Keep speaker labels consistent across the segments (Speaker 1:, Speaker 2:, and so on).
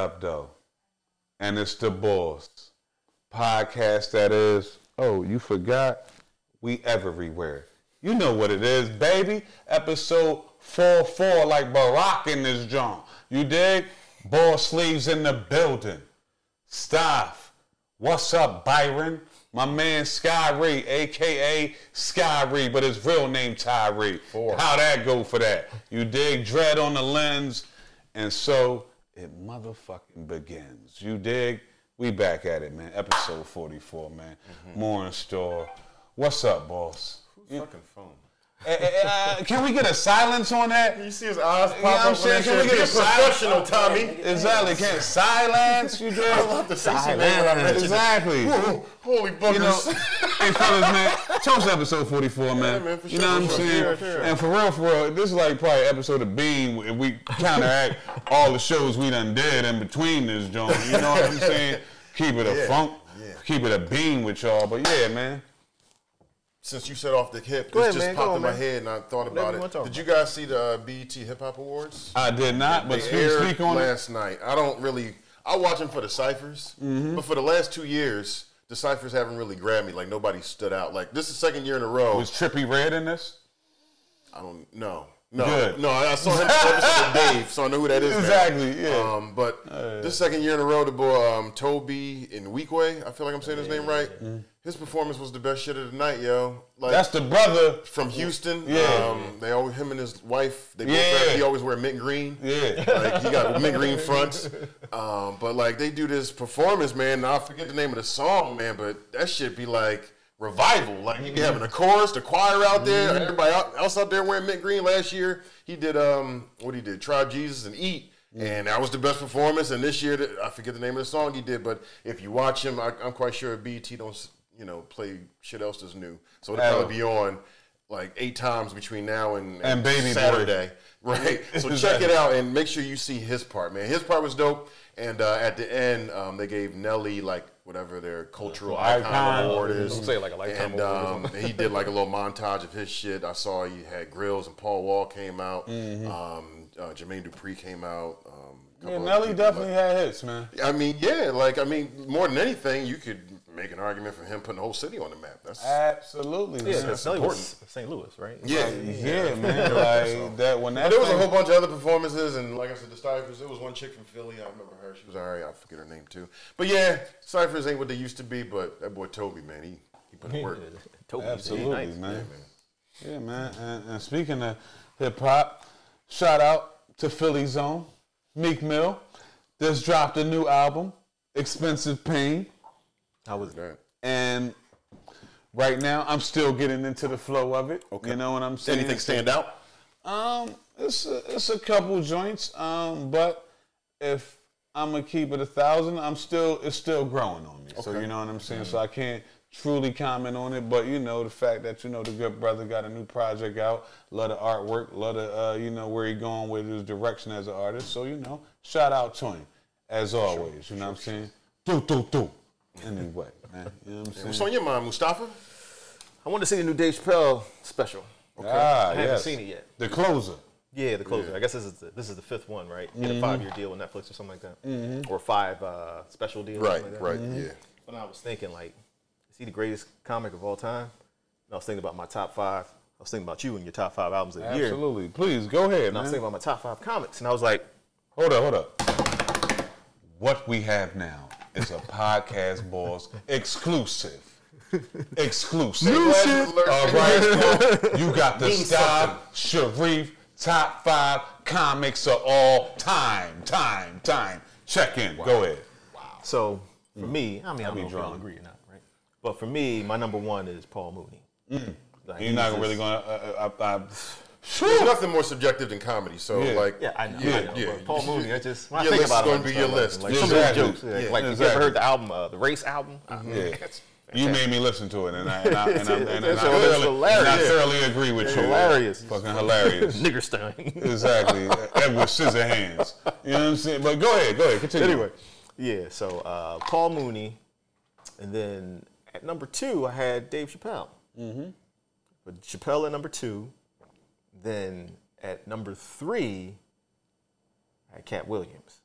Speaker 1: up, though? And it's the Bols podcast that is, oh, you forgot? We everywhere. You know what it is, baby. Episode 44, like Barack in this joint. You dig? Ball sleeves in the building. Staff. What's up, Byron? My man Skyree, a.k.a. Skyree, but his real name Tyree. How that go for that? You dig? Dread on the lens. And so it motherfucking begins. You dig? We back at it, man. Episode 44, man. More in store. What's up, boss?
Speaker 2: Who's fucking phone?
Speaker 1: Can we get a silence on that?
Speaker 2: You see his eyes pop up.
Speaker 1: I'm saying, can we get a
Speaker 2: professional,
Speaker 1: silence?
Speaker 2: Tommy?
Speaker 1: Exactly. Can't silence. You dig?
Speaker 2: I love the face you made when I mentioned
Speaker 1: Exactly.
Speaker 2: Whoa, holy buggers.
Speaker 1: You know, hey fellas, man, toast episode 44, man.
Speaker 2: Yeah, man, for
Speaker 1: you
Speaker 2: sure,
Speaker 1: know what I'm
Speaker 2: for
Speaker 1: saying?
Speaker 2: sure.
Speaker 1: And for real, this is like probably episode of Bean if we counteract all the shows we done did in between this joint. You know what I'm saying? Keep it a funk, keep it a bean with y'all. But yeah, man.
Speaker 2: Since you said off the hip, this just popped in my head and I thought about it. Did you guys see the BET Hip Hop Awards?
Speaker 1: I did not, but
Speaker 2: speak
Speaker 1: on
Speaker 2: last night. I watch them for the ciphers, but for the last 2 years, the ciphers haven't really grabbed me. Like, nobody stood out. Like, this is the second year in a row.
Speaker 1: Was Trippie Redd in this?
Speaker 2: I don't know. No, I saw him in the episode of Dave, so I know who that is.
Speaker 1: Exactly, yeah.
Speaker 2: But this second year in a row, the boy Toby Nwigwe, I feel like I'm saying his name right. His performance was the best shit of the night, yo. Like,
Speaker 1: that's the brother
Speaker 2: from Houston.
Speaker 1: Yeah.
Speaker 2: Him and his wife, he always wear mint green.
Speaker 1: Yeah.
Speaker 2: Like, he got mint green fronts. But like, they do this performance, man. I forget the name of the song, man, but that shit be like revival. Like, you be having a chorus, the choir out there, everybody else out there wearing mint green. Last year, he did Try Jesus and Eat. And that was the best performance. And this year, I forget the name of the song he did, but if you watch him, I'm quite sure BET don't, play shit else that's new. So it'll probably be on like 8 times between now and
Speaker 1: Baby
Speaker 2: Saturday.
Speaker 1: Boy.
Speaker 2: Right? So check it out and make sure you see his part, man. His part was dope. And at the end, they gave Nelly, like, whatever their cultural icon award is.
Speaker 3: Don't say like a lifetime award.
Speaker 2: And he did like a little montage of his shit. I saw he had Grills and Paul Wall came out. Jermaine Dupri came out.
Speaker 1: Nelly definitely had hits, man.
Speaker 2: I mean, more than anything, you could make an argument for him putting the whole city on the map. That's
Speaker 1: absolutely,
Speaker 3: yeah.
Speaker 1: that's
Speaker 3: Nelly was St. Louis, right?
Speaker 2: Yeah,
Speaker 1: man. Like that when that.
Speaker 2: But there was a whole bunch of other performances, and like I said, the Cyphers. There was one chick from Philly. I remember her. She was all right. I forget her name too. But yeah, Cyphers ain't what they used to be. But that boy Toby, man, he put in work.
Speaker 3: Toby,
Speaker 1: absolutely,
Speaker 3: nice.
Speaker 1: man. Yeah, man. And speaking of hip hop, shout out to Philly Zone, Meek Mill. Just dropped a new album, Expensive Pain.
Speaker 2: How was that?
Speaker 1: And right now, I'm still getting into the flow of it. Okay. You know what I'm saying?
Speaker 2: Anything stand out?
Speaker 1: It's a couple joints. But if I'm gonna keep it 1,000, it's still growing on me. Okay. So you know what I'm saying? So I can't truly comment on it. But the fact that the good brother got a new project out, love the artwork, love the where he going with his direction as an artist. So shout out to him as always. You know what I'm saying? Do. Anyway, man. You know what I'm saying?
Speaker 2: What's on your mind, Mustafa?
Speaker 3: I want to see the new Dave Chappelle special.
Speaker 1: Okay.
Speaker 3: I haven't seen it yet.
Speaker 1: The closer.
Speaker 3: Yeah, the closer. Yeah. I guess this is the 5th one, right? He had a 5-year deal with Netflix or something like that, or 5 special deals.
Speaker 2: Right,
Speaker 3: like that.
Speaker 2: right, yeah.
Speaker 3: But I was thinking, like, is he the greatest comic of all time? And I was thinking about my top 5. I was thinking about you and your top 5 albums of the year.
Speaker 1: Absolutely. Please go ahead,
Speaker 3: and I was thinking about my top 5 comics, and I was like,
Speaker 1: hold up. What we have now is a podcast, boss, exclusive. All right, you got the Stop Sharif top 5 comics of all time. Check in. Wow. Go ahead.
Speaker 3: Wow. So for me, I don't know if y'all agree or not, right? But for me, my number 1 is Paul Mooney.
Speaker 1: Like, you're not really gonna.
Speaker 2: There's nothing more subjective than comedy, so
Speaker 3: I know.
Speaker 2: Yeah.
Speaker 3: Paul Mooney, I just when I
Speaker 2: your
Speaker 3: think
Speaker 2: list
Speaker 3: about
Speaker 2: is going to be your list.
Speaker 3: Like some of those jokes, like you ever heard the album, the Race album?
Speaker 1: You made me listen to it, and I
Speaker 3: hilarious.
Speaker 1: thoroughly agree with you.
Speaker 3: Hilarious,
Speaker 1: fucking hilarious.
Speaker 3: Niggerstein.
Speaker 1: Exactly, Edward Scissorhands. You know what I'm saying? But go ahead, continue.
Speaker 3: Anyway, yeah. So Paul Mooney, and then at number 2 I had Dave Chappelle. But Chappelle at number 2. Then at number 3, I had Cat Williams.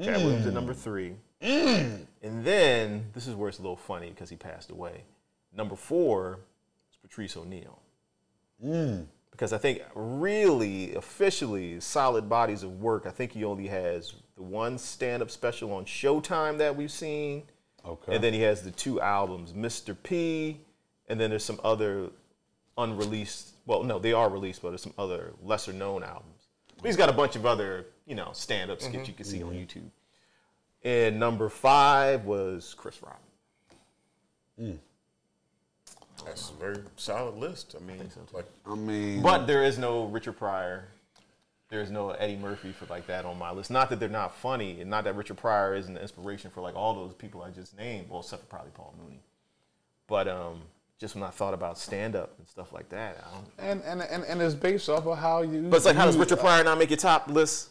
Speaker 3: Cat Williams at number 3. And then, this is where it's a little funny because he passed away. Number 4 is Patrice O'Neal. Because I think really, officially, solid bodies of work, I think he only has the one stand-up special on Showtime that we've seen. Okay. And then he has the 2 albums, Mr. P, and then there's some other unreleased, well, no, they are released, but there's some other lesser-known albums. But he's got a bunch of other, stand-up skits you can see on YouTube. And number 5 was Chris Rock.
Speaker 2: That's a very solid list.
Speaker 3: But there is no Richard Pryor. There is no Eddie Murphy for like that on my list. Not that they're not funny, and not that Richard Pryor isn't an inspiration for like all those people I just named. Well, except for probably Paul Mooney. But just when I thought about stand up and stuff like that,
Speaker 1: and it's based off of how you.
Speaker 3: But it's like, how does Richard Pryor not make your top list?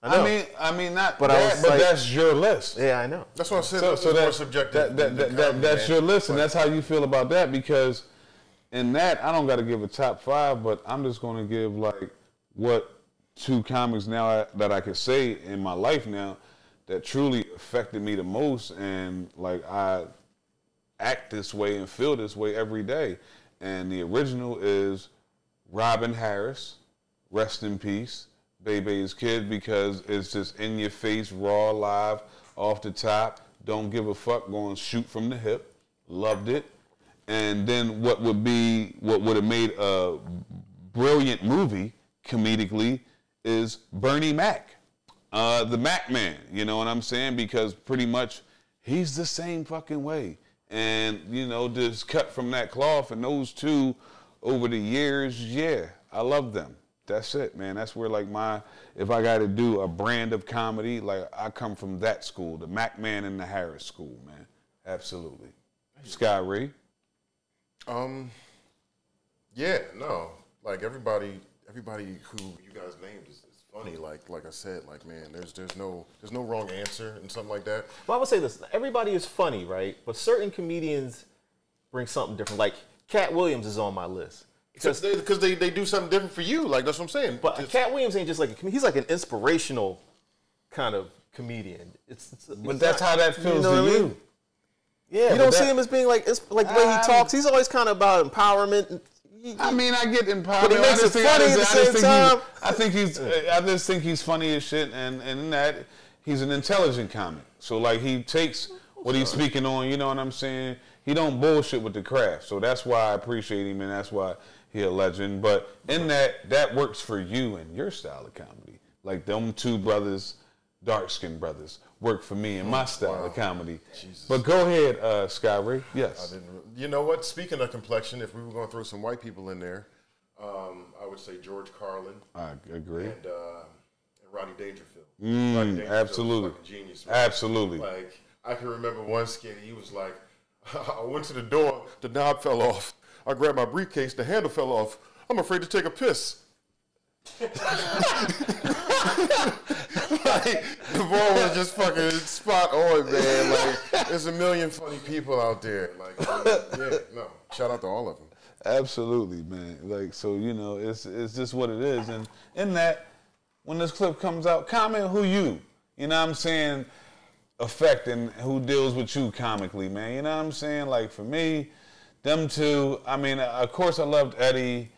Speaker 1: I mean, not. But that's your list.
Speaker 3: Yeah, I know.
Speaker 2: That's what I said. So that's subjective.
Speaker 1: That's your list, and that's how you feel about that. Because in that, I don't got to give a top 5, but I'm just going to give like what 2 comics now that I could say in my life now that truly affected me the most, and like I act this way and feel this way every day. And the original is Robin Harris, rest in peace. Bebe's Kid, because it's just in your face, raw, live, off the top. Don't give a fuck, going shoot from the hip. Loved it. And then what would have made a brilliant movie comedically is Bernie Mac, the Mac Man. You know what I'm saying? Because pretty much he's the same fucking way. And just cut from that cloth. And those 2 over the years, yeah, I love them. That's it, man. That's where like if I got to do a brand of comedy, like I come from that school, the Mac Man and the Harris school, man. Absolutely. Sky Ray.
Speaker 2: Yeah, no. Like everybody who you guys named is funny. Like I said, like man, there's no wrong answer and something like that.
Speaker 3: Well, I would say this: everybody is funny, right? But certain comedians bring something different. Like Cat Williams is on my list.
Speaker 2: Because they do something different for you. Like, that's what I'm saying.
Speaker 3: But Cat Williams ain't just like he's like an inspirational kind of comedian.
Speaker 1: But that's how that feels to you.
Speaker 3: Yeah, you don't see him as being like the way he talks. He's always kind of about empowerment.
Speaker 1: I mean, I get empowerment.
Speaker 3: But he makes it funny at the same time.
Speaker 1: I just think he's funny as shit, and in that he's an intelligent comic. So like he takes what he's speaking on. You know what I'm saying? He don't bullshit with the craft. So that's why I appreciate him, and that's why he a legend. But in that works for you and your style of comedy. Like them 2 brothers, dark-skinned brothers, work for me and my style of comedy. Jesus. But go ahead, Sky Ray. Yes.
Speaker 2: You know what? Speaking of complexion, if we were going to throw some white people in there, I would say George Carlin.
Speaker 1: I agree.
Speaker 2: And Rodney Dangerfield.
Speaker 1: Rodney Dangerfield absolutely.
Speaker 2: Was fucking genius, man.
Speaker 1: Absolutely.
Speaker 2: Like I can remember one skit. He was like, I went to the door, the knob fell off. I grabbed my briefcase, the handle fell off. I'm afraid to take a piss. Like, the boy was just fucking spot on, man. Like, there's a million funny people out there. Like, shout out to all of them.
Speaker 1: Absolutely, man. Like, so, it's just what it is. And in that, when this clip comes out, comment who you know what I'm saying, affect and who deals with you comically, man. You know what I'm saying? Like, for me, them 2, I mean, of course I loved Eddie,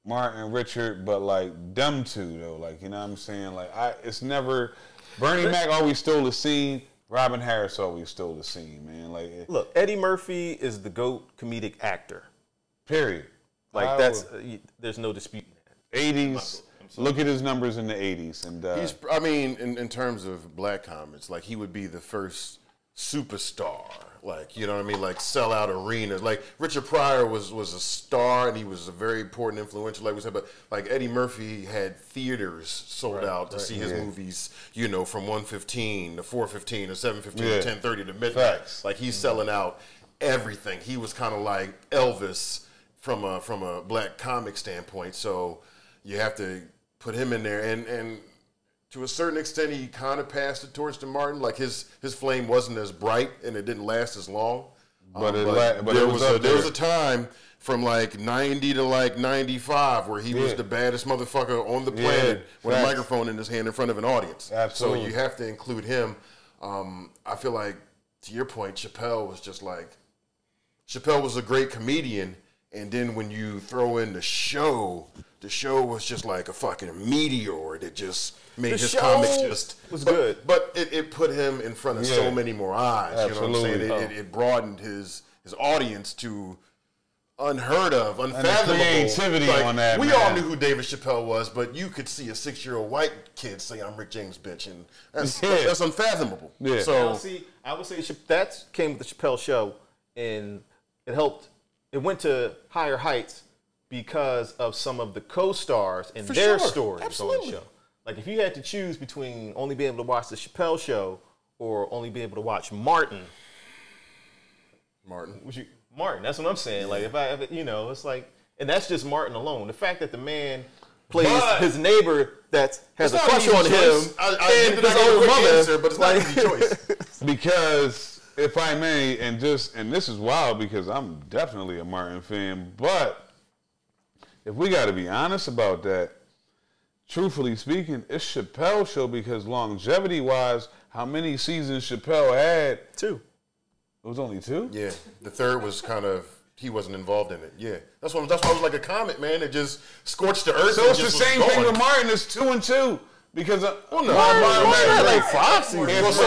Speaker 1: Martin, Richard, but like them 2 though, like, you know what I'm saying? Like it's never, Bernie Mac always stole the scene, Robin Harris always stole the scene, man. Like,
Speaker 3: look, Eddie Murphy is the GOAT comedic actor.
Speaker 1: Period.
Speaker 3: Like there's no dispute.
Speaker 1: 80s, look at his numbers in the 80s. And
Speaker 2: he's, I mean, in terms of black comics, like he would be the first superstar. Like, you know what I mean? Like, sell out arenas. Like, Richard Pryor was a star, and he was a very important, influential, like we said. But, like, Eddie Murphy had theaters sold out to see his movies, from 1:15 to 4:15 to 7:15 to 10:30 to midnight.
Speaker 1: Facts.
Speaker 2: Like, he's selling out everything. He was kind of like Elvis from a black comic standpoint. So, you have to put him in there. And to a certain extent, he kind of passed the torch to Martin. Like his flame wasn't as bright and it didn't last as long.
Speaker 1: But
Speaker 2: there was a time from like 90 to like 95 where he was the baddest motherfucker on the planet with a microphone in his hand in front of an audience.
Speaker 1: Absolutely.
Speaker 2: So you have to include him. I feel like, to your point, Chappelle was a great comedian, and then when you throw in the show was just like a fucking meteor that just made his comic just
Speaker 3: good.
Speaker 2: But it put him in front of so many more eyes.
Speaker 1: Absolutely.
Speaker 2: You know what I'm saying? It broadened his audience to unheard of, unfathomable.
Speaker 1: And the creativity on that.
Speaker 2: We all knew who David Chappelle was, but you could see a 6-year-old white kid say, "I'm Rick James, bitch," and that's unfathomable.
Speaker 1: Yeah.
Speaker 2: So
Speaker 3: I would say that came with the Chappelle Show, and it helped. It went to higher heights because of some of the co-stars and their stories on the show. Like, if you had to choose between only being able to watch the Chappelle Show or only being able to watch Martin, that's what I'm saying. Like, if it's like, and that's just Martin alone. The fact that the man plays his neighbor that has a crush on him
Speaker 2: I
Speaker 3: and his own mother,
Speaker 2: answer, but it's not an easy choice.
Speaker 1: Because, if I may, and this is wild because I'm definitely a Martin fan, but if we got to be honest about that, truthfully speaking, it's Chappelle Show because longevity-wise, how many seasons Chappelle had?
Speaker 3: 2.
Speaker 1: It was only 2?
Speaker 2: Yeah, the third was kind of, he wasn't involved in it. Yeah, that's why it was like a comet, man. It just scorched the earth.
Speaker 1: So it's the same thing with Martin. It's 2 and 2. Because
Speaker 2: Martin had
Speaker 3: like 5 seasons.
Speaker 2: So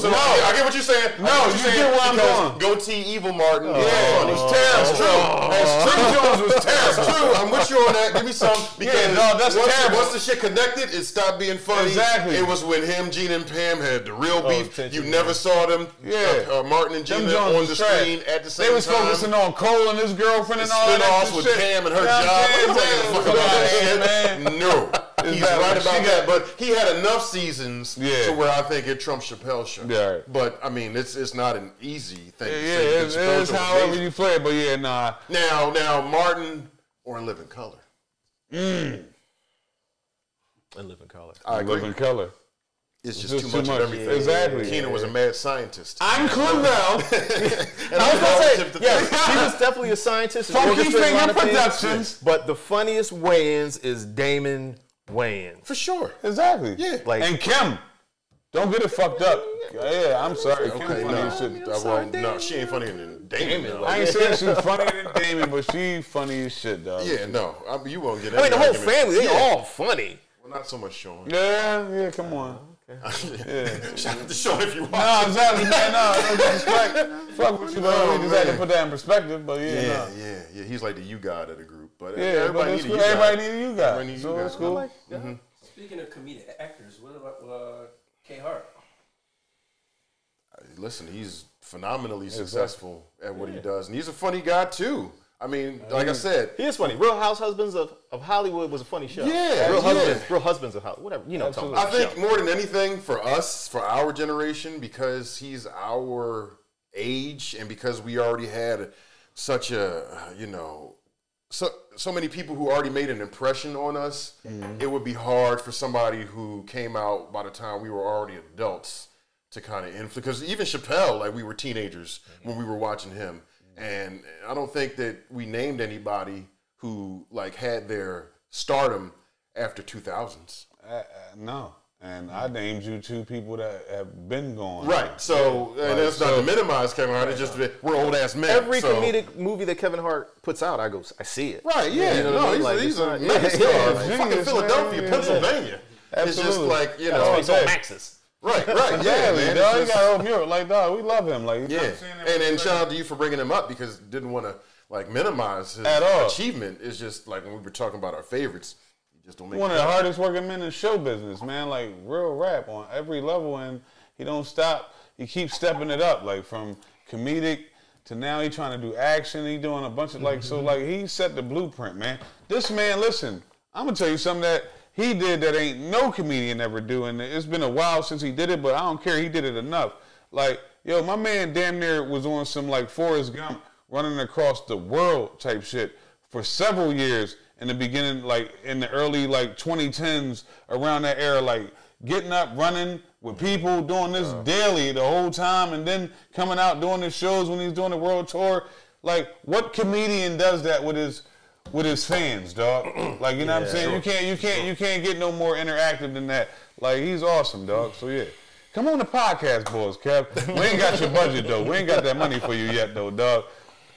Speaker 2: no, I get what you're saying.
Speaker 1: No, you get where I'm going.
Speaker 2: Goatee Evil Martin.
Speaker 1: Yeah, it was terrible.
Speaker 2: That's true. Jim Jones was terrible. That's true. I'm with you on that. Give me some. Because
Speaker 1: that's terrible.
Speaker 2: Once the shit connected, it stopped being funny.
Speaker 1: Exactly.
Speaker 2: It was when him, Gene, and Pam had the real beef. You never saw them.
Speaker 1: Yeah.
Speaker 2: Martin and Gene on the screen at the same time.
Speaker 1: They was focusing on Cole and his girlfriend and all that
Speaker 2: spin-offs with Pam and her job. No. He's right about that, but he had enough seasons to where I think it trumps Chappelle Show.
Speaker 1: Yeah, right.
Speaker 2: But I mean, it's not an easy thing.
Speaker 1: It's however you play it, but nah.
Speaker 2: Now, Martin or In Living Color.
Speaker 3: In Living Color.
Speaker 2: I agree.
Speaker 1: Live in Color.
Speaker 2: It's just too much of everything.
Speaker 1: Exactly.
Speaker 2: Keenan was a mad scientist.
Speaker 1: I'm Clevell.
Speaker 3: I was going to say, yes, he was definitely a scientist.
Speaker 1: Funky Finger Productions.
Speaker 3: But the funniest Wayans is Damon Wayans.
Speaker 2: For sure.
Speaker 1: Exactly.
Speaker 2: Yeah.
Speaker 1: And Kim. Don't get it fucked up. Yeah, I'm sorry.
Speaker 2: Okay,
Speaker 1: Kim funny as shit.
Speaker 2: No, she ain't funnier than Damon.
Speaker 1: I ain't saying she's funnier than Damon, but she funny as shit, dog.
Speaker 2: Yeah, no. You won't get
Speaker 3: that. I mean, the whole family, they all funny.
Speaker 2: Well, not so much Sean.
Speaker 1: Yeah, come on.
Speaker 2: Okay. Shout out to Sean if you want.
Speaker 1: No, exactly, man. No disrespect. Fuck with you, but we just had to put that in perspective. But
Speaker 2: yeah. He's like the you guy of the group. But
Speaker 1: everybody need a you guy. So it's cool.
Speaker 4: Like Speaking of comedic actors, what about K Hart?
Speaker 2: Listen, he's phenomenally successful at what he does, and he's a funny guy too. I mean, like I said,
Speaker 3: he is funny. Real Housewives of Hollywood was a funny show.
Speaker 2: Yeah,
Speaker 3: Real Husbands of Hollywood, whatever. You know what I'm talking about.
Speaker 2: I think more than anything for us, for our generation, because he's our age, and because we already had such a, so many people who already made an impression on us, it would be hard for somebody who came out by the time we were already adults to kind of influence. Because even Chappelle, like, we were teenagers when we were watching him. And I don't think that we named anybody who like had their stardom after 2000s.
Speaker 1: No. And I named you 2 people that have been gone.
Speaker 2: Right. So, and that's not to minimize Kevin Hart. It's just we're old ass men.
Speaker 3: Every comedic movie that Kevin Hart puts out, I see it.
Speaker 2: Right. Yeah.
Speaker 3: You know what I mean?
Speaker 2: No, he's a mega star. Fucking Philadelphia, Pennsylvania. It's just like,
Speaker 3: it's on Maxis.
Speaker 2: Right, yeah, man.
Speaker 1: Dog, he got old Muir. Like, dog, we love him. Like,
Speaker 2: and shout out to you for bringing him up because didn't want to like minimize his achievement. It's just like when we were talking about our favorites, you just don't make
Speaker 1: one of the hardest working men in show business, man. Like real rap on every level, and he don't stop. He keeps stepping it up, like from comedic to now he trying to do action. He doing a bunch of like he set the blueprint, man. This man, listen, I'm gonna tell you something that he did that ain't no comedian ever do, and it's been a while since he did it, but I don't care. He did it enough. Like, yo, my man damn near was on some like Forrest Gump running across the world type shit for several years in the beginning, like in the early like 2010s, around that era, like getting up, running, with people doing this daily the whole time, and then coming out doing the shows when he's doing the world tour. Like, what comedian does that with his fans, dog? Like, you know what I'm saying? Sure. You can't get no more interactive than that. Like, he's awesome, dog. So yeah, come on the podcast, boys, Kev. We ain't got your budget though. We ain't got that money for you yet though, dog.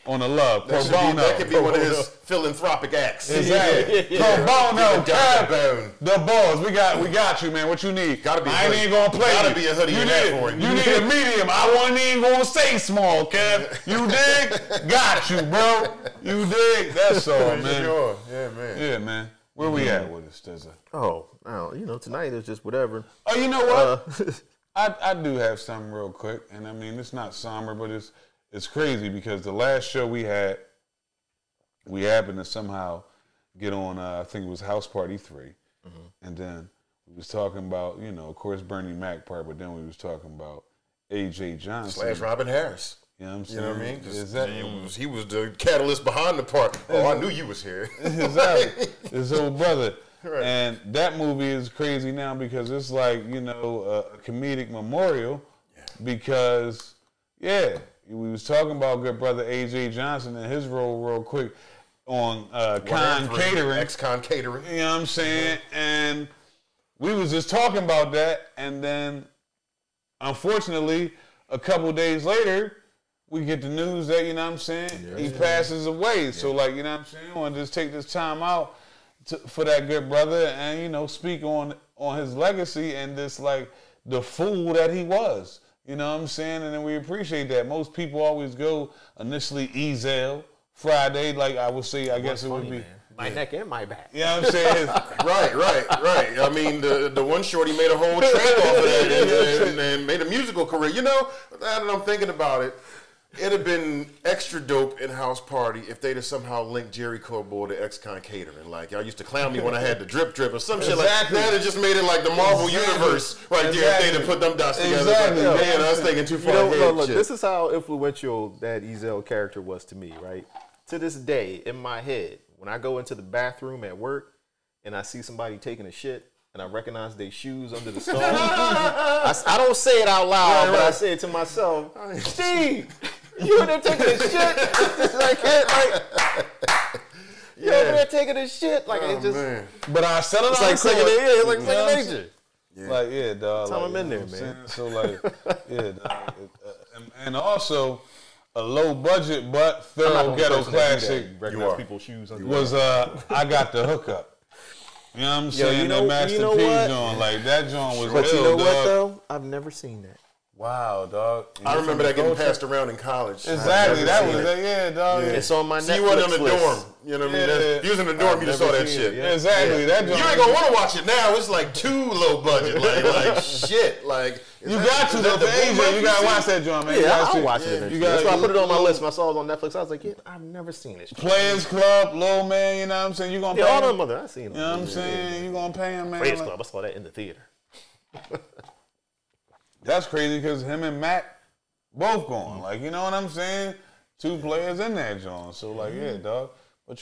Speaker 1: On the love, pro bono.
Speaker 2: That could be one of his philanthropic acts.
Speaker 1: Exactly. Pro bono, Kev. The Bols. We got you, man. What you need?
Speaker 2: Gotta be.
Speaker 1: I ain't gonna play.
Speaker 2: Gotta be a hoodie in that for you.
Speaker 1: You need a medium. I wasn't even gonna say small, Kev. You dig? Got you, bro. You dig? That's all, man.
Speaker 2: Sure. Yeah, man.
Speaker 1: Yeah, man. Where we at with this, Stizza?
Speaker 3: Oh, tonight is just whatever.
Speaker 1: Oh, you know what? I do have something real quick, and I mean it's not somber, but it's crazy because the last show we had, we happened to somehow get on, I think it was House Party 3. And then we was talking about, of course, Bernie Mac part, but then we was talking about A.J. Johnson.
Speaker 2: / Robin Harris.
Speaker 1: You know what I'm saying?
Speaker 2: You know what I mean? He was the catalyst behind the part. Oh, I knew you was here.
Speaker 1: Exactly. His old brother.
Speaker 2: Right.
Speaker 1: And that movie is crazy now because it's like, a comedic memorial because, we was talking about good brother A.J. Johnson and his role real quick on Con Catering.
Speaker 2: Ex-Con Catering.
Speaker 1: You know what I'm saying? And we was just talking about that, and then, unfortunately, a couple days later, we get the news that, he passes away. So, I want to just take this time out for that good brother and, speak on his legacy and this, the fool that he was. You know what I'm saying? And then we appreciate that. Most people always go initially Ezel, Friday, I would say, I guess it would be.
Speaker 3: Man. My neck and my back.
Speaker 1: You know what I'm saying?
Speaker 2: Right. I mean, the one shorty made a whole track off of that and made a musical career. Now that I'm thinking about it, it'd have been extra dope in House Party if they'd have somehow linked Jerry Corbell to Ex-Con Catering. Like, y'all used to clown me when I had the drip or some shit like that. It just made it like the Marvel Universe right there if they'd have put them dots together.
Speaker 1: Exactly.
Speaker 2: Man, I was thinking too far ahead.
Speaker 3: Look, this is how influential that Ezel character was to me, right? To this day, in my head, when I go into the bathroom at work and I see somebody taking a shit, and I recognize their shoes under the stall, I don't say it out loud, but I say it to myself. Steve, you in there taking a shit? You over there taking a shit?
Speaker 2: Man.
Speaker 1: But I said it
Speaker 3: it's like second nature. It's like second nature.
Speaker 1: Yeah. Dog.
Speaker 3: Time I'm in there, man.
Speaker 1: So, dog. And also, a low budget but thorough ghetto classic
Speaker 3: people's shoes under
Speaker 1: was I Got the Hookup. You know what I'm saying? That Master P joint, that joint was
Speaker 3: But
Speaker 1: ill,
Speaker 3: you know
Speaker 1: dog.
Speaker 3: what, though? I've never seen that.
Speaker 1: Wow, dog.
Speaker 2: I remember that getting passed around in college.
Speaker 1: Exactly. That was it. Dog. Yeah.
Speaker 3: It's on my Netflix
Speaker 2: you wasn't in the
Speaker 3: list.
Speaker 2: dorm. You know what I mean? If you was in the dorm, you just saw that shit.
Speaker 1: Yeah. Exactly. That joint.
Speaker 2: You ain't gonna want to watch it now. It's like too low budget. Like shit.
Speaker 1: You got to though. For Asia, you gotta watch that joint, man.
Speaker 3: Yeah, I'll watch it eventually. That's why I put it on my list. When I saw it on Netflix, I was like, I've never seen it.
Speaker 1: Players Club, Lil Man, you know what I'm saying? You gonna pay
Speaker 3: all
Speaker 1: him?
Speaker 3: them other, I seen them.
Speaker 1: You know what I'm saying? You gonna pay him, man?
Speaker 3: Players Club, I saw that in the theater.
Speaker 1: That's crazy because him and Mac both going. You know what I'm saying? Two players in that joint. So yeah, dog. But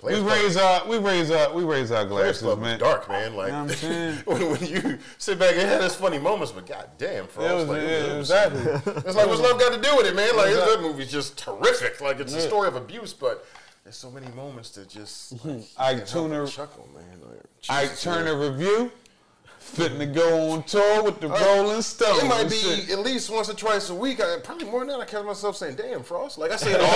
Speaker 1: we raise our glasses, man.
Speaker 2: Dark, man.
Speaker 1: You know what I'm saying?
Speaker 2: when you sit back and have those funny moments, but goddamn,
Speaker 1: exactly.
Speaker 2: It's like, what's love got to do with it, man? That movie's just terrific. It's a story of abuse, but there's so many moments that just chuckle, man.
Speaker 1: Ike Turner review. Fitting to go on tour with the Rolling Stones.
Speaker 2: It might be at least once or twice a week. Probably more than that. I catch myself saying, "Damn, Frost!" I say it all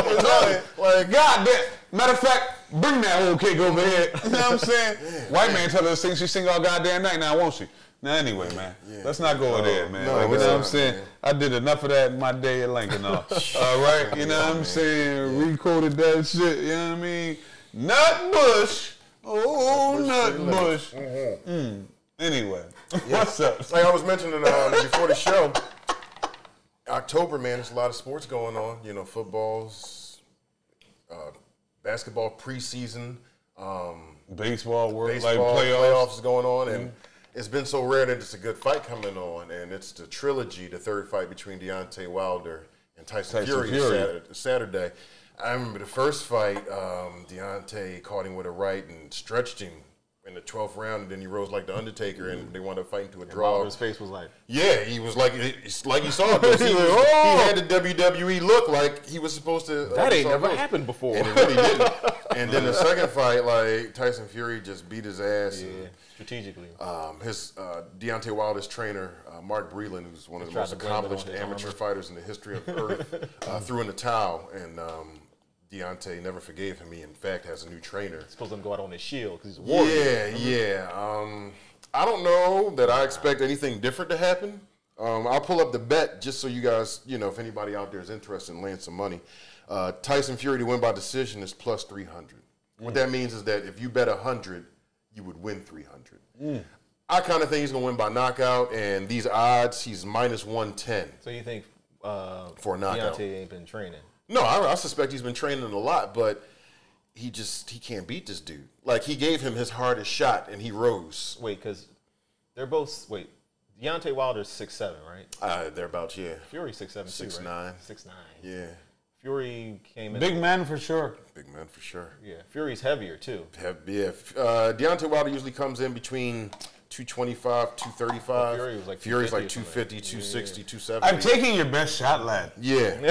Speaker 2: the time.
Speaker 1: God damn. Matter of fact, bring that old cake over here. You know what I'm saying? White man tell her to sing. She sing all goddamn night now, won't she? Now anyway, man. Let's not go there, man. You know what I'm saying? Man. I did enough of that in my day at Lincoln. All right? You know what I'm saying? Recorded that shit. You know what I mean? Nut Bush. Oh, Nut Bush. Anyway, what's up?
Speaker 2: Like I was mentioning before the show, October, man, there's a lot of sports going on.
Speaker 1: Footballs,
Speaker 2: basketball preseason,
Speaker 1: baseball,
Speaker 2: playoffs going on, and it's been so rare that it's a good fight coming on, and it's the trilogy, the third fight between Deontay Wilder and Tyson Fury. Saturday. I remember the first fight, Deontay caught him with a right and stretched him in the 12th round, and then he rose like the Undertaker, and they wound up fighting to a draw.
Speaker 3: His face was like,
Speaker 2: yeah, he was like, it's like you saw it. He had the WWE look like he was supposed to.
Speaker 3: That ain't never happened before.
Speaker 2: And it really didn't. And then the second fight, like Tyson Fury just beat his ass.
Speaker 3: Yeah,
Speaker 2: and,
Speaker 3: strategically.
Speaker 2: his Deontay Wilder's trainer, Mark Breland, who's one of the most accomplished amateur fighters in the history of Earth, threw in the towel, and Deontay never forgave him. He, in fact, has a new trainer.
Speaker 3: Supposed to go out on his shield because he's a warrior.
Speaker 2: Yeah. I don't know that I expect anything different to happen. I'll pull up the bet just so you guys, if anybody out there is interested in laying some money. Tyson Fury to win by decision is plus 300. What that means is that if you bet 100, you would win 300. I kind of think he's going to win by knockout, and these odds, he's minus 110.
Speaker 3: So you think
Speaker 2: for a knockout?
Speaker 3: Deontay ain't been training?
Speaker 2: No, I suspect he's been training a lot, but he can't beat this dude. Like, he gave him his hardest shot, and he rose.
Speaker 3: Wait, because they're both, Deontay Wilder's 6'7", right?
Speaker 2: Thereabouts, yeah.
Speaker 3: Fury's 6'7",
Speaker 2: 6'9".
Speaker 3: right? 6'9".
Speaker 2: Yeah.
Speaker 3: Fury came in.
Speaker 1: Big man for sure.
Speaker 2: Big man for sure.
Speaker 3: Yeah, Fury's heavier, too.
Speaker 2: Deontay Wilder usually comes in between 225, 235.
Speaker 3: Fury was like
Speaker 2: Fury's like
Speaker 3: 250,
Speaker 2: 250, 260, 270.
Speaker 1: I'm taking your best shot, lad.
Speaker 2: Yeah.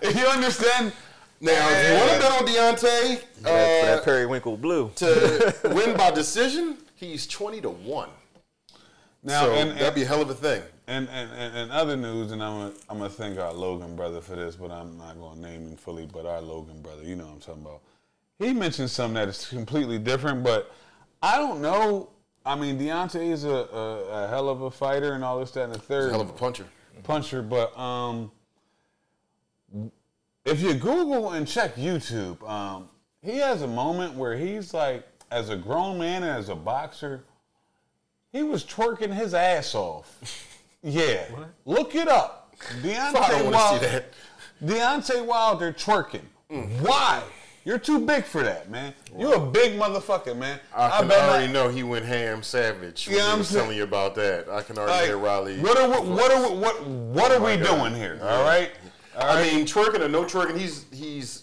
Speaker 1: You understand?
Speaker 2: Now, if you want to bet on Deontay
Speaker 3: For that periwinkle blue.
Speaker 2: to win by decision, he's 20-1.
Speaker 1: Now,
Speaker 2: So
Speaker 1: and
Speaker 2: that'd be a hell of a thing.
Speaker 1: And other news, and I'm gonna thank our Logan brother for this, but I'm not gonna name him fully. But our Logan brother, you know what I'm talking about. He mentioned something that is completely different, but I don't know. I mean, Deontay is a hell of a fighter and all this, that, and the third.
Speaker 2: He's a hell of a puncher.
Speaker 1: But if you Google and check YouTube, he has a moment where he's like, as a grown man and as a boxer, he was twerking his ass off. Yeah. What? Look it up. Deontay Wilder twerking. Why? You're too big for that, man. You're a big motherfucker, man.
Speaker 2: I can already know he went ham savage when he was telling you about that. I can already hear Riley.
Speaker 1: What are we doing here? Yeah. All right?
Speaker 2: I mean, twerking or no twerking,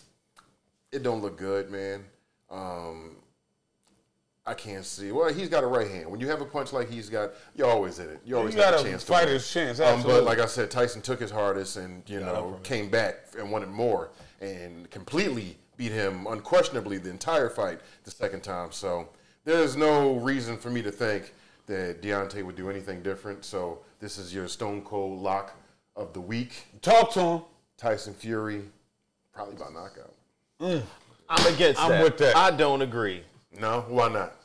Speaker 2: it don't look good, man. I can't see. Well, he's got a right hand. When you have a punch like he's got, you're always in it. You always got a chance to win.
Speaker 1: Fighter's chance, absolutely.
Speaker 2: But like I said, Tyson took his hardest and, came back and wanted more and completely beat him unquestionably the entire fight the second time. So there's no reason for me to think that Deontay would do anything different. So this is your Stone Cold lock of the week.
Speaker 1: Talk to him.
Speaker 2: Tyson Fury, probably by knockout.
Speaker 3: I'm against that.
Speaker 1: I'm with that.
Speaker 3: I don't agree.
Speaker 2: No? Why not?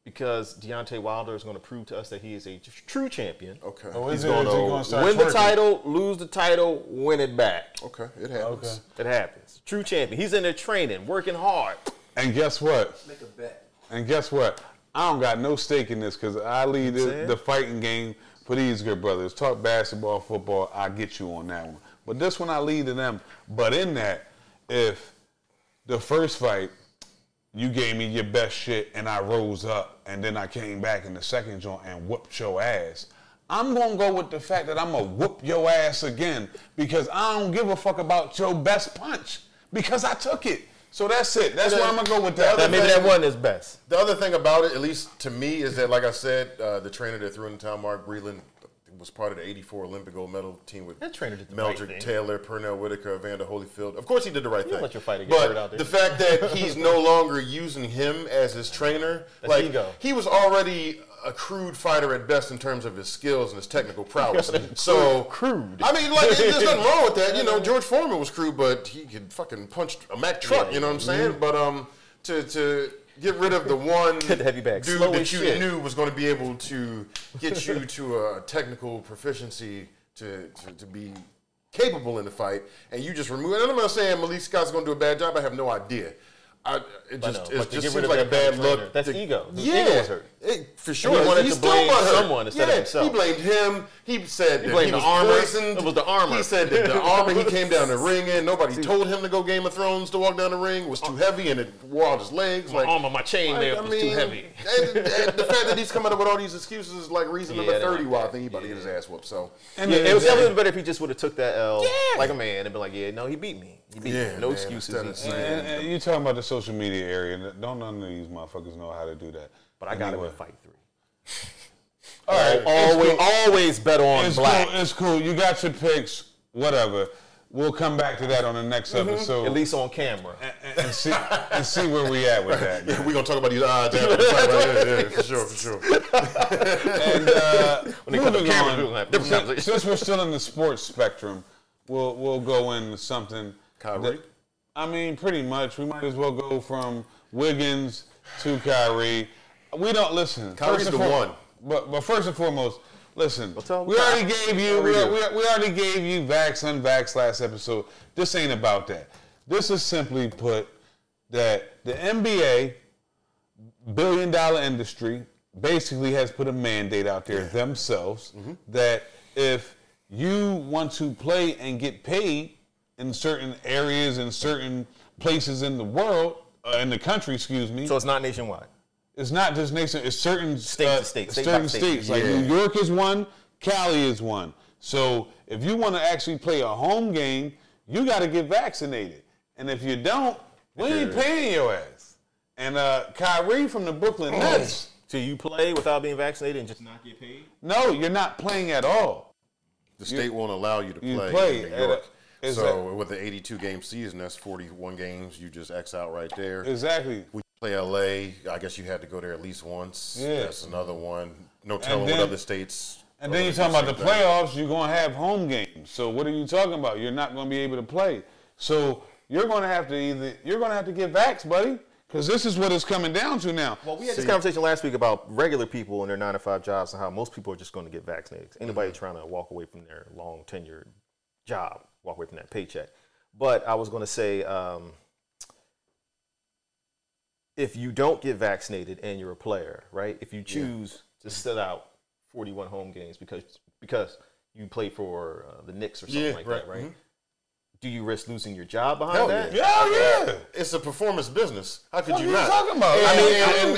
Speaker 3: Because Deontay Wilder is going to prove to us that he is a true champion.
Speaker 2: Okay.
Speaker 3: He's going to win the title, lose the title, win it back.
Speaker 2: Okay, it happens.
Speaker 3: It happens. True champion. He's in there training, working hard.
Speaker 1: And guess what?
Speaker 4: Make a bet.
Speaker 1: And guess what? I don't got no stake in this because I lead the fighting game for these good brothers. Talk basketball, football, I get you on that one. But this one I lead to them. But in that, if the first fight, you gave me your best shit and I rose up and then I came back in the second joint and whooped your ass, I'm going to go with the fact that I'm going to whoop your ass again because I don't give a fuck about your best punch because I took it. So that's it. That's where I'm going to go with that.
Speaker 3: Maybe that wasn't his best.
Speaker 2: The other thing about it, at least to me, is that, like I said, the trainer that threw in the town, Mark Breland, was part of the 84 Olympic gold medal team with
Speaker 3: that trainer did the
Speaker 2: Meldrick
Speaker 3: right
Speaker 2: Taylor, Pernell Whitaker, Evander Holyfield. Of course he did the right thing.
Speaker 3: Let your fighter get hurt out there.
Speaker 2: The fact that he's no longer using him as his trainer,
Speaker 3: that's ego.
Speaker 2: He was already a crude fighter at best in terms of his skills and his technical prowess. So
Speaker 3: crude.
Speaker 2: I mean, like, there's nothing wrong with that. You know, George Foreman was crude, but he could fucking punch a Mack truck. You know what I'm saying? But to get rid of the one dude that you knew was going to be able to get you to a technical proficiency to be capable in the fight, and you just remove it. And I'm not saying Malik Scott's going to do a bad job. I have no idea. It just seems like a bad look.
Speaker 3: That's ego. His
Speaker 2: ego
Speaker 3: was hurt.
Speaker 2: For sure.
Speaker 3: He wanted to blame someone instead of himself.
Speaker 2: He blamed him. He said
Speaker 3: he blamed
Speaker 2: was
Speaker 3: the armor.
Speaker 2: poisoned.
Speaker 3: It was the armor.
Speaker 2: He said that the armor he came down the ring in, nobody told him to go Game of Thrones to walk down the ring. It was too heavy and it wore out his legs.
Speaker 3: My armor, my chain there was too heavy.
Speaker 2: And the fact that he's coming up with all these excuses is like reason number 30 why I think he about to get his ass whooped. So
Speaker 3: it was better if he just would have took that L like a man and been like, yeah, no, he beat me. No excuses.
Speaker 1: And you talking about the social media area. Don't none of these motherfuckers know how to do that.
Speaker 3: But I got him in fight 3.
Speaker 1: All right.
Speaker 3: Always bet on black.
Speaker 1: Cool. It's cool. You got your picks. Whatever. We'll come back to that on the next episode.
Speaker 3: At least on camera.
Speaker 1: And see where we at with that.
Speaker 2: Yeah, we're going to talk about these odds after the fight. Yeah, for sure.
Speaker 1: And when they cut the camera, since we're still in the sports spectrum, we'll go into something.
Speaker 2: Kyrie?
Speaker 1: I mean, pretty much. We might as well go from Wiggins to Kyrie. We don't listen.
Speaker 2: Kyrie's the one.
Speaker 1: But first and foremost, listen. We already gave you vax, unvax last episode. This ain't about that. This is simply put that the NBA, billion-dollar industry, basically has put a mandate out there themselves that if you want to play and get paid in certain areas and certain places in the world, in the country, excuse me.
Speaker 3: So it's not nationwide.
Speaker 1: It's not just nation. It's certain
Speaker 3: states.
Speaker 1: Certain states. Like New York is one, Cali is one. So if you want to actually play a home game, you got to get vaccinated. And if you don't, we ain't paying your ass. And Kyrie from the Brooklyn Nets.
Speaker 3: So you play without being vaccinated and just not get paid?
Speaker 1: No, you're not playing at all.
Speaker 2: The state won't allow you to play in New York. So with the 82-game season, that's 41 games. You just X out right there.
Speaker 1: Exactly.
Speaker 2: We play LA. I guess you had to go there at least once.
Speaker 1: Yeah.
Speaker 2: That's another one. No telling what other states.
Speaker 1: And then you're talking about the playoffs. You're going to have home games. So what are you talking about? You're not going to be able to play. So you're going to have to get vaxxed, buddy. Because this is what it's coming down to now.
Speaker 3: Well, we had this conversation last week about regular people and their 9-to-5 jobs and how most people are just going to get vaccinated. Anybody trying to walk away from their long tenured job, walk away from that paycheck. But I was going to say, if you don't get vaccinated and you're a player, right? If you choose to sit out 41 home games because you play for the Knicks or something that, right? Mm-hmm. Do you risk losing your job behind that?
Speaker 1: Yeah.
Speaker 2: It's a performance business. How could you
Speaker 1: What are
Speaker 2: not?
Speaker 1: you talking about?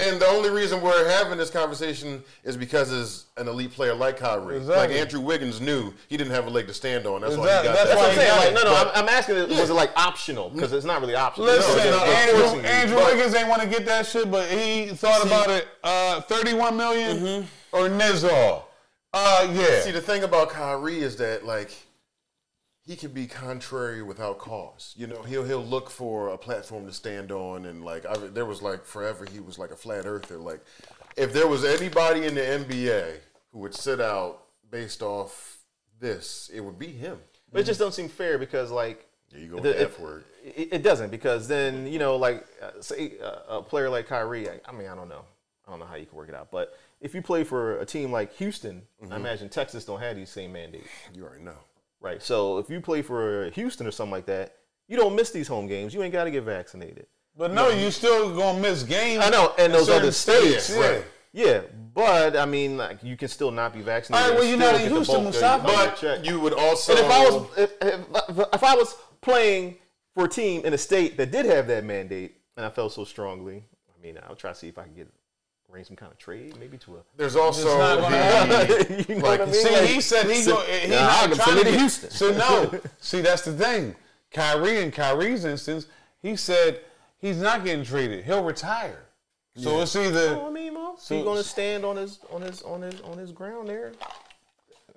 Speaker 2: And the only reason we're having this conversation is because it's an elite player like Kyrie.
Speaker 1: Exactly.
Speaker 2: Like Andrew Wiggins knew he didn't have a leg to stand on. That's why he got that.
Speaker 3: That's what I'm saying. Like, I'm asking, was it like optional? Because it's not really optional.
Speaker 1: Listen, Andrew Wiggins ain't want to get that shit, but he thought about it. 31 million or Nizar. Yeah.
Speaker 2: See, the thing about Kyrie is that, like, he can be contrary without cause. You know, he'll look for a platform to stand on, and like there was like forever he was like a flat earther. Like, if there was anybody in the NBA who would sit out based off this, it would be him.
Speaker 3: But it just doesn't seem fair because like
Speaker 2: you go with the F word.
Speaker 3: It doesn't, because then like say a player like Kyrie. I mean, I don't know how you can work it out, but if you play for a team like Houston, I imagine Texas don't have these same mandates.
Speaker 2: You already know.
Speaker 3: Right, so if you play for Houston or something like that, you don't miss these home games. You ain't got to get vaccinated.
Speaker 1: But no, you still gonna miss games.
Speaker 3: I know, and those other states,
Speaker 1: right?
Speaker 3: Yeah, but I mean, like, you can still not be vaccinated.
Speaker 1: All right, well, you're not in Houston,
Speaker 2: but you would also.
Speaker 3: And if I was playing for a team in a state that did have that mandate, and I felt so strongly, I mean, I'll try to see if I can arrange some kind of trade, maybe to a.
Speaker 2: There's also
Speaker 3: you know what I mean?
Speaker 1: See,
Speaker 3: like,
Speaker 1: he said he's not trying to get Houston. So no, see, that's the thing. Kyrie, in Kyrie's instance, he said he's not getting traded. He'll retire. So it's either.
Speaker 3: I mean, he's going to stand on his ground there.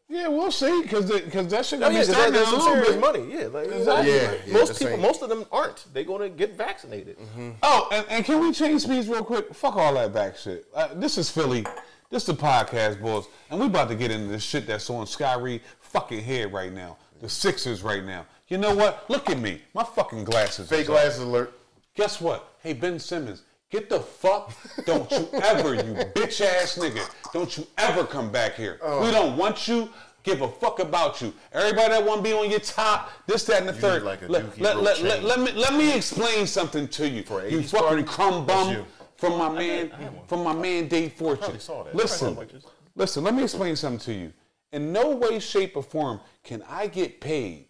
Speaker 1: Yeah, we'll see, because that shit gonna be starting
Speaker 3: there's
Speaker 1: a
Speaker 3: some
Speaker 1: little
Speaker 3: serious
Speaker 1: bit.
Speaker 3: money. Yeah, like,
Speaker 2: exactly.
Speaker 3: most of them aren't. They're going to get vaccinated.
Speaker 1: Oh, and can we change speeds real quick? Fuck all that back shit. This is Philly. This is the podcast, boys, and we about to get into this shit that's on Skyrie fucking head right now. The Sixers right now. You know what? Look at me. My fucking glasses.
Speaker 2: Fake glasses alert.
Speaker 1: Guess what? Hey, Ben Simmons. Get the fuck, don't you ever, you bitch ass nigga, don't you ever come back here. We don't want you, give a fuck about you. Everybody that want to be on your top, this, that, and the third.
Speaker 2: Like
Speaker 1: let me explain something to you. You fucking crumb bum from my man Dave Fortune. Listen, let me explain something to you. In no way, shape, or form can I get paid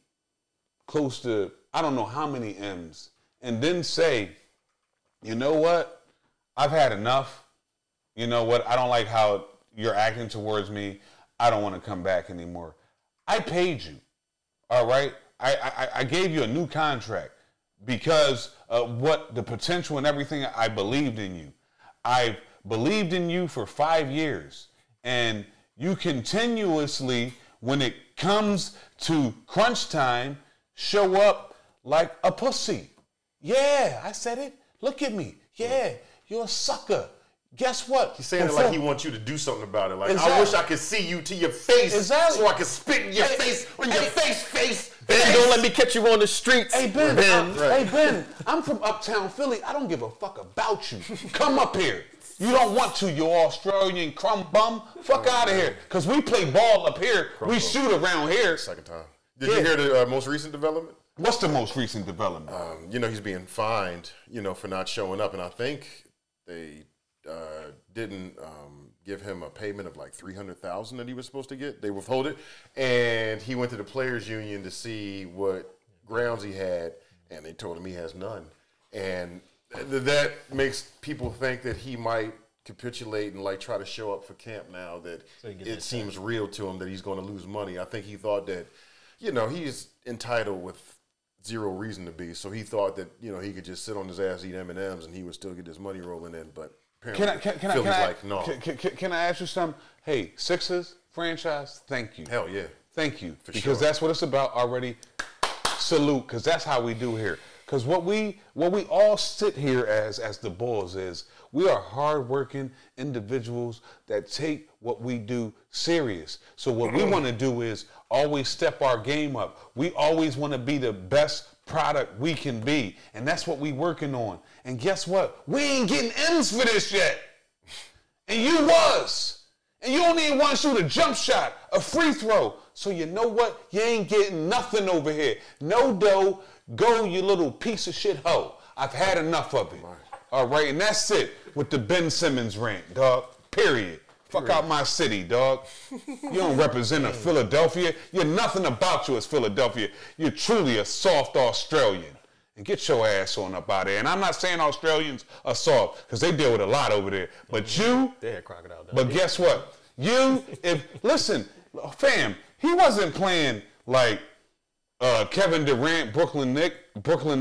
Speaker 1: close to, I don't know how many M's, and then say, you know what? I've had enough. You know what? I don't like how you're acting towards me. I don't want to come back anymore. I paid you. All right? I gave you a new contract because of what the potential and everything. I believed in you. I've believed in you for 5 years, and you continuously, when it comes to crunch time, show up like a pussy. Yeah, I said it. Look at me. Yeah, you're a sucker. Guess what?
Speaker 2: He's saying it like he wants you to do something about it. Like,
Speaker 1: Exactly.
Speaker 2: I wish I could see you to your face so I could spit in your face on your face.
Speaker 3: Ben, don't let me catch you on the streets.
Speaker 1: Hey, Ben, I'm from uptown Philly. I don't give a fuck about you. Come up here. You don't want to, you Australian crumb bum. Fuck out of here. Because we play ball up here. We shoot around here.
Speaker 2: Second time. Did you hear the most recent development?
Speaker 1: What's the most recent development?
Speaker 2: He's being fined, for not showing up. And I think they didn't give him a payment of like $300,000 that he was supposed to get. They withhold it. And he went to the players union to see what grounds he had. And they told him he has none. And that makes people think that he might capitulate and like try to show up for camp now that it seems real to him that he's going to lose money. I think he thought that, he's entitled with zero reason to be. So he thought that, he could just sit on his ass, eat M&Ms, and he would still get his money rolling in. But apparently Philly's like, no.
Speaker 1: Can I ask you something? Hey, Sixers franchise, thank you.
Speaker 2: Hell yeah.
Speaker 1: Thank you.
Speaker 2: For
Speaker 1: because
Speaker 2: sure.
Speaker 1: that's what it's about already. Salute, because that's how we do here. Because what we all sit here as the Bols is, we are hardworking individuals that take what we do serious. So what we want to do is always step our game up. We always want to be the best product we can be. And that's what we working on. And guess what? We ain't getting M's for this yet. And you was. And you don't even want to shoot a jump shot, a free throw. So you know what? You ain't getting nothing over here. No dough. Go, you little piece of shit hoe. I've had enough of it. All right, and that's it with the Ben Simmons rant, dog. Period. Fuck out my city, dog. You don't represent a Philadelphia. You're nothing about you as Philadelphia. You're truly a soft Australian. And get your ass on up out of there. And I'm not saying Australians are soft, because they deal with a lot over there. But you,
Speaker 3: They had crocodile.
Speaker 1: but guess what? Listen, fam, he wasn't playing like Kevin Durant, Brooklyn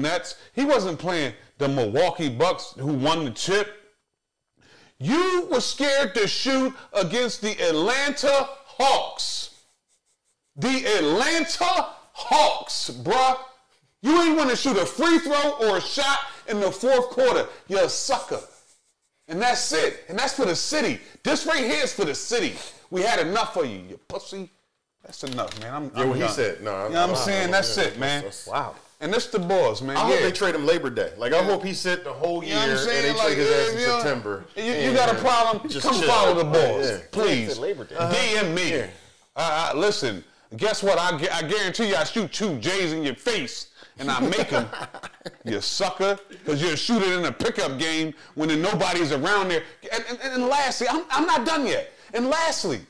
Speaker 1: Nets. He wasn't playing the Milwaukee Bucks who won the chip. You were scared to shoot against the Atlanta Hawks. The Atlanta Hawks, bruh. You ain't want to shoot a free throw or a shot in the fourth quarter. You're a sucker. And that's it. And that's for the city. This right here is for the city. We had enough of you, you pussy. That's enough, man. I'm
Speaker 2: what he
Speaker 1: done.
Speaker 2: said. No,
Speaker 1: you know what I'm saying? That's it, man.
Speaker 3: Wow.
Speaker 1: And this the Bols, man.
Speaker 2: I hope they trade him Labor Day. Like, I hope he sit the whole year and they trade his ass in September.
Speaker 1: You got a problem?
Speaker 2: Just
Speaker 1: come
Speaker 2: chill.
Speaker 1: follow the Bols,
Speaker 2: Yeah.
Speaker 1: please.
Speaker 3: Labor Day.
Speaker 1: DM me. Listen, guess what? I guarantee you I shoot 2 J's in your face and I make them, you sucker, because you'll shoot it in a pickup game when nobody's around there. And lastly, I'm not done yet. And lastly,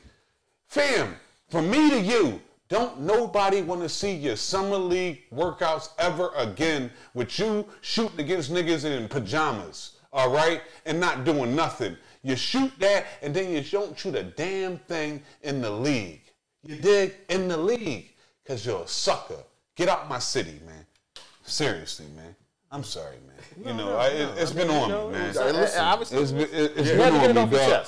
Speaker 1: fam, from me to you, don't nobody want to see your summer league workouts ever again with you shooting against niggas in pajamas, all right, and not doing nothing. You shoot that, and then you don't shoot a damn thing in the league. You dig? In the league, because you're a sucker. Get out my city, man. Seriously, man. I'm sorry, man. It's been on me, man. It's been on me, dog.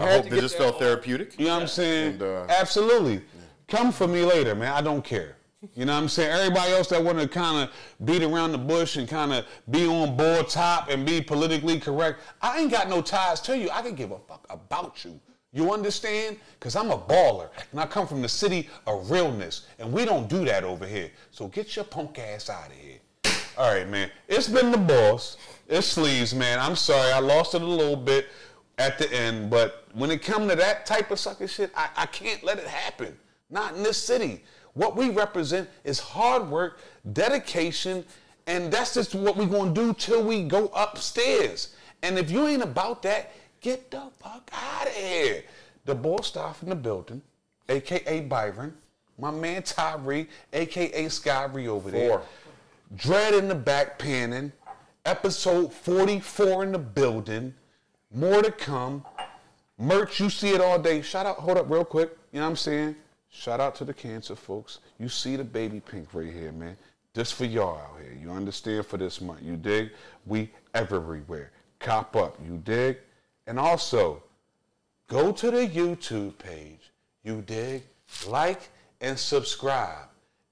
Speaker 2: I hope that just felt therapeutic.
Speaker 1: You know what I'm saying? Absolutely. Come for me later, man. I don't care. You know what I'm saying? Everybody else that want to kind of beat around the bush and kind of be on board top and be politically correct, I ain't got no ties to you. I can give a fuck about you. You understand? Because I'm a baller, and I come from the city of realness, and we don't do that over here. So get your punk ass out of here. All right, man. It's been the Bols. It's Sleeves, man. I'm sorry. I lost it a little bit at the end, but when it comes to that type of sucker shit, I can't let it happen. Not in this city. What we represent is hard work, dedication, and that's just what we're going to do till we go upstairs. And if you ain't about that, get the fuck out of here. The Bols staff in the building, a.k.a. Byron, my man Tyree, a.k.a. Skyrie over there. Dread in the back panning, episode 44 in the building, more to come. Merch, you see it all day. Shout out, hold up real quick, you know what I'm saying? Shout out to the cancer folks. You see the baby pink right here, man. This for y'all out here. You understand? For this month. You dig? We everywhere. Cop up. You dig? And also, go to the YouTube page. You dig? Like and subscribe.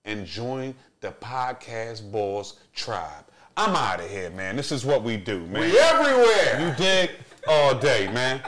Speaker 1: And join the Podcast Bols tribe. I'm out of here, man. This is what we do, man.
Speaker 2: We everywhere.
Speaker 1: You dig? All day, man.